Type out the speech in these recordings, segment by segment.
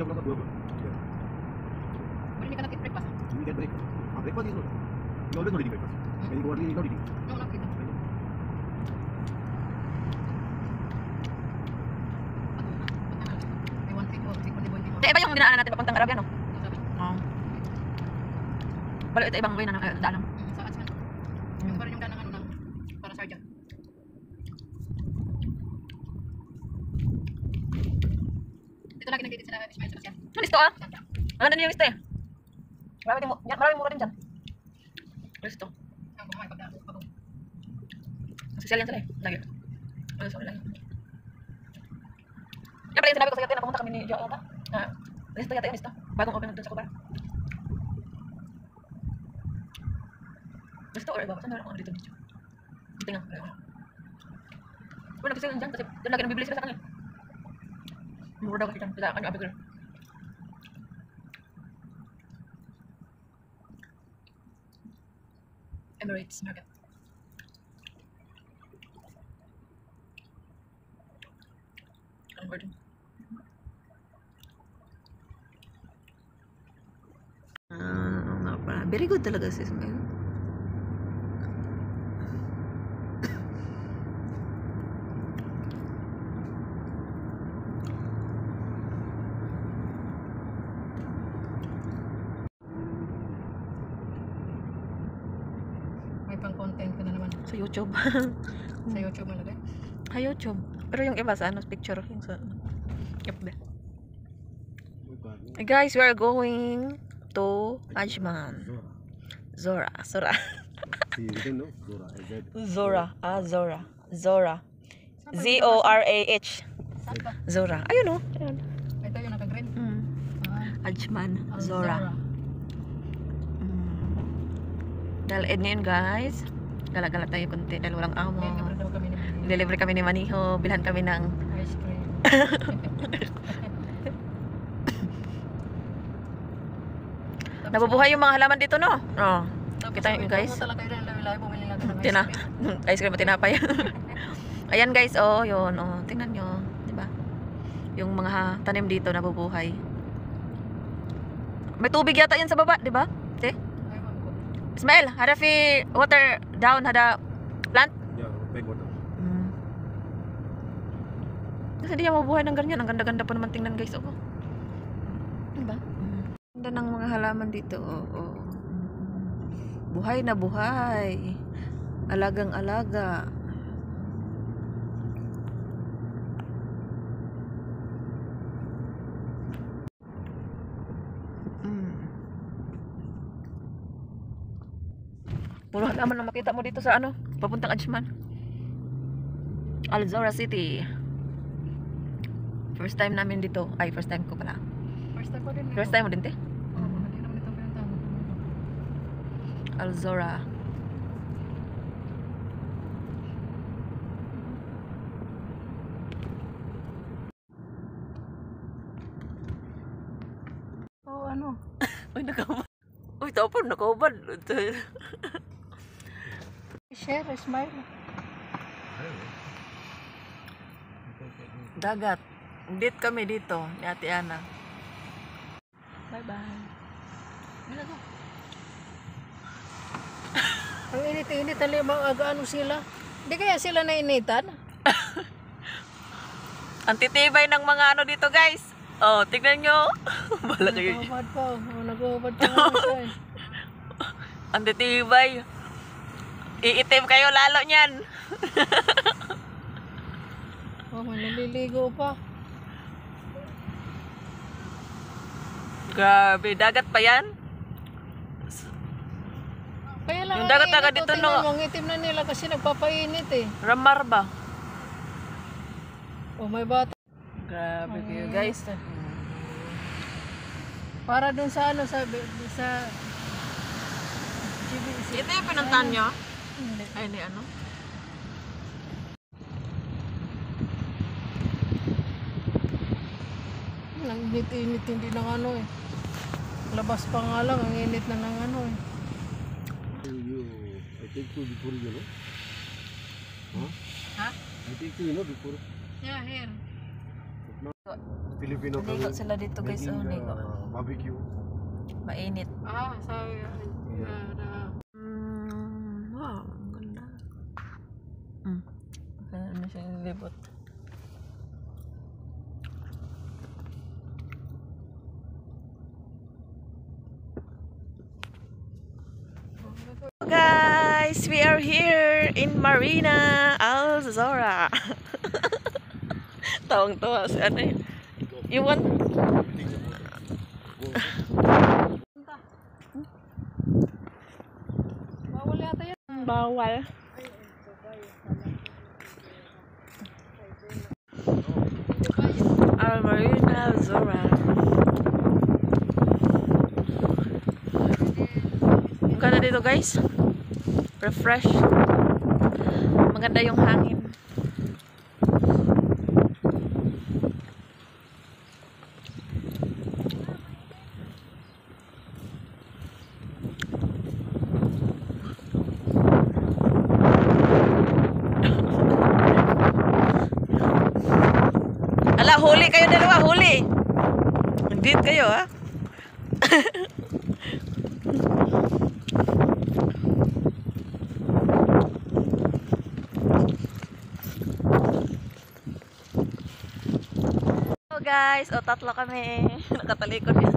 o'clock or 2 o'clock. Yeah. But you cannot eat breakfast. We get breakfast. Breakfast is not. We always not eating breakfast. When you go early, not eating. No, not eating. I want to go. Iba yung dinaanan natin papuntang Arabia, no? Oo. Pero ito ibang way na daan. Sa Asman. Yung parang yung daan ng ano ng para Sarja. Dito lagi nagtitit sila Ismail Sebastian. Ano listo ah? Ano din yung listo eh? Maraming mura din dyan. Listo. Ang bumay pagdaan. Social yan sila eh. Lagi. Ano sa lagi. Yan pala yung sinabi ko sa kanya na pumunta kami ni Jo ata. Listo yata yung listo. Bagong open doon sa Kubar. Listo or iba? Saan meron ako dito dito? Dito nga. Wala kasi dyan kasi doon lagi nang bibili sila sa kanya. Mura daw kasi dyan. Sila kanya abigil. Emirates Market. Ang word. Nga pa. Very good talaga si Ismail. May pang content ka na naman Sa YouTube. sa YouTube malagay. Sa YouTube. Pero yung iba sa ano, picture. Yung sa FB. Hey guys, we are going to Ajman. Zora. Zora. See, you didn't know? Zora. Zora. Zora. Zora. Z-O-R-A-H. Saan ba? Zora. Ayun o. Ayun. Ito yung naka-green. Ajman. Al Zora. Dahil end na yun guys. Gala-gala tayo konti dahil walang amo. Libre daw kami ni Manila. Delivery kami ni Maniho. Bilhan kami ng Ice cream. nabubuhay yung mga halaman dito no. Oh. Kita nyo guys. Pumunta lang kayo rin lawi-lawi. Bumili natin ng Tina. ice cream. Ice cream at tinapay. Ayan guys, oh, yun, oh. Tingnan nyo, di ba? Yung mga tanim dito nabubuhay. May tubig yata yan sa baba, di ba? Okay? Ewan ko. Ismail, hada fi water down, hada plant? Yeah, big water. Kasi hindi yan mabubuhay ng ganyan. Ang ganda-ganda po naman tingnan guys, oh. Diba? Ganda ng mga halaman dito, oh, oh. Buhay na buhay. Alagang-alaga. Puro halaman na makita mo dito sa ano, papuntang Ajman. Al Zora City. First time namin dito. Ay, first time ko pala. First time ko din. First time mo din, te? Oo, hindi naman ito pinuntahan. Al Zora. Oo, ano? Uy, nakabad. Uy, tapon, nakabad. Share, smile. Dagat. Date kami dito, ni Ate Ana. Bye-bye. Bilago. Ang init-init, halimang aga-ano sila. Hindi kaya sila nainitan? Ang titibay ng mga ano dito, guys. Oh, tignan nyo. Bala kayo. Nag-ubad pa. Nag-ubad pa nga siya eh. Ang titibay. Iitim kayo lalo niyan. Oh, may naliligo pa. Grabe, dagat pa yan. Kaya lang Yung dagat-dagat ang init, dito, tingnan no? mo, ang itim na nila kasi nagpapainit eh. Ramar ba? Oh, may bata. Grabe Ang kayo, init guys. eh. Para dun sa ano, sa GBC. Ito yung pinuntahan nyo? Hindi. Ay, hindi ano? Ang init-init hindi ng ano eh. Labas pa nga lang, ang init na ng ano eh. I take you before, you know? Huh? Huh? I take you, you know, before. Yeah, here. Filipino Naligo sila dito guys. Oh, making, ligo. barbecue. Mainit. Sabi, Wow, ang ganda. Kaya na siya nilibot. Guys, we are here in Marina Alzora. Tawang-tawa si ano yun. You want? bawal yata yan. Bawal. Our Marina Alzora. Ang ganda dito guys. Refresh. Maganda yung hangin. Ala, huli kayo dalawa, huli. Hindi kayo, ha? Hello guys, tatlo kami. Nakatalikod yan.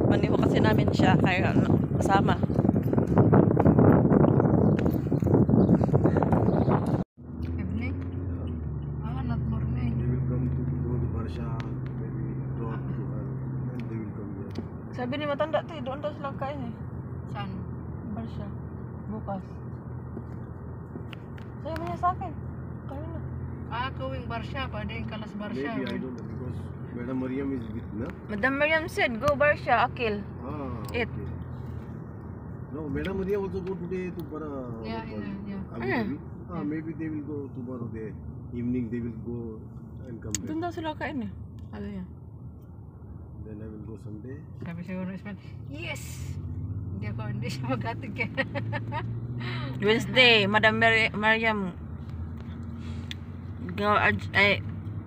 Maniho kasi namin siya, kaya kasama. Evening? Not morning. They will come to go to Barsha, maybe talk to her, and they will come here. Sabi ni matanda to, doon daw sila kain eh. Saan? Barsha. Bukas. Sabi mo niya sa akin. Kaya na. Going Barsha, pwede kalas Barsha. Maybe, I don't know, because Madam Mariam is with me. Madam Mariam said, go Barsha, Akil. Okay. No, Madam Mariam also go today to Bara. Yeah. Abu Dhabi. Maybe they will go tomorrow day. Evening they will go and come back. Doon daw sila kain eh. Ano yan? Then I will go Sunday. Sabi siguro Ismail, yes! Hindi siya maghatig kaya. Wednesday, Madam Mariam go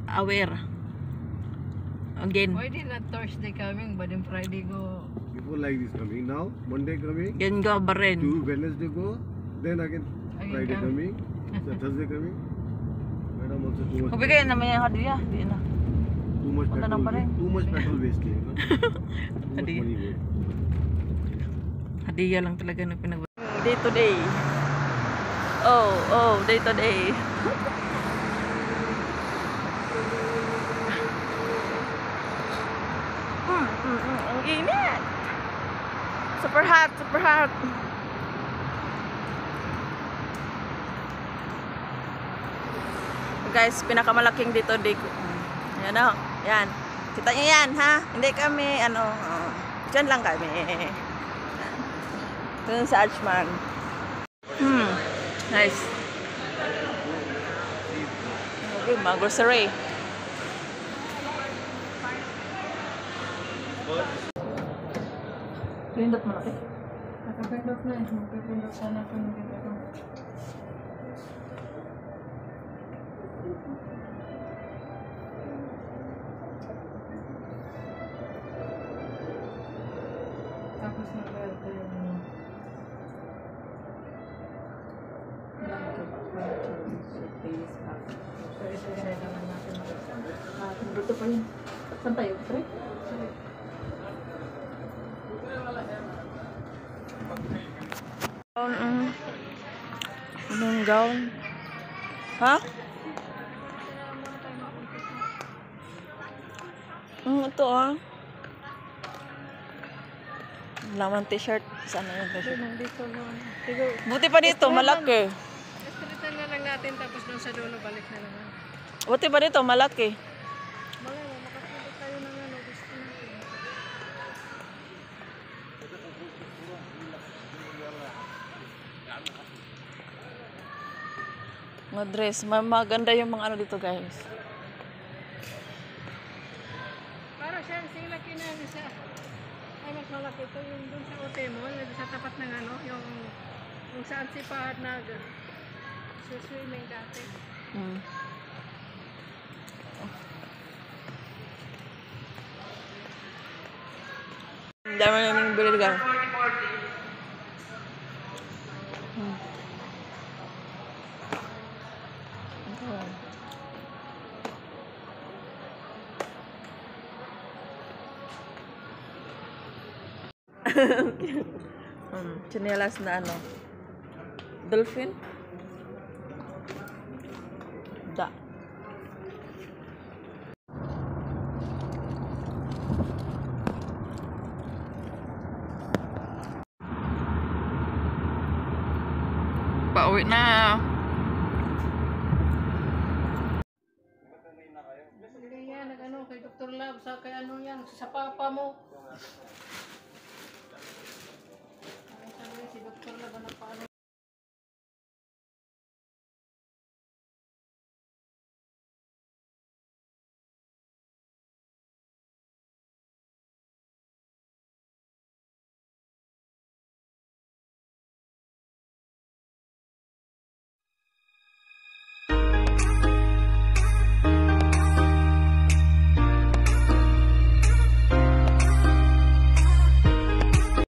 aware again. Pwede na Thursday coming, but then Friday go. Before like this coming. Now, Monday coming. Again go Bahrain. To Wednesday go. Then again Friday coming. Thursday coming. Madam also too much. Magbigay naman yung hadiah. Di na. Too much Wala petrol. nang pa rin. Too much petrol wasting. You know? Too much Hadiah. money waste. Hadiah lang talaga na pinag day to day. Oh, day to day. Ang init. Super hot, super hot. Guys, pinakamalaking dito day ko. Yan o, yan. Kita nyo yan, ha? Hindi kami, dyan lang kami. Ito sa Archman. Nice. Okay, mga grocery. Pindot mo natin. Nakapindot na eh. Magpipindot sana kung hindi ito. Tapos nag-weld yung so ito kailangan natin Dito pa yun. Saan tayo? Sorry? Anong gown? Ha? Ito laman t-shirt. Saan na yun? nandito na. Buti pa dito, malaki. Estritan na lang natin tapos doon sa dulo balik na naman. Buti pa dito, malaki. Malay, makapindot tayo ng gusto natin. Mga dress. Maganda yung mga dito guys. Para siya, sila kinani siya. Ay, mas malaki ito yung dun sa Otemol, sa tapat ng yung saan si Pahad Sa swimming dati. Hmm. Ang dami namin bilid ka. Hmm. Okay. Tsinelas na ano? Dolphin? Da. Pauwi na. Hindi yan, nag-ano, kay Dr. Love, sa kay ano yan, sa papa mo. Ay, sabi si Dr. Love, ano pa ano.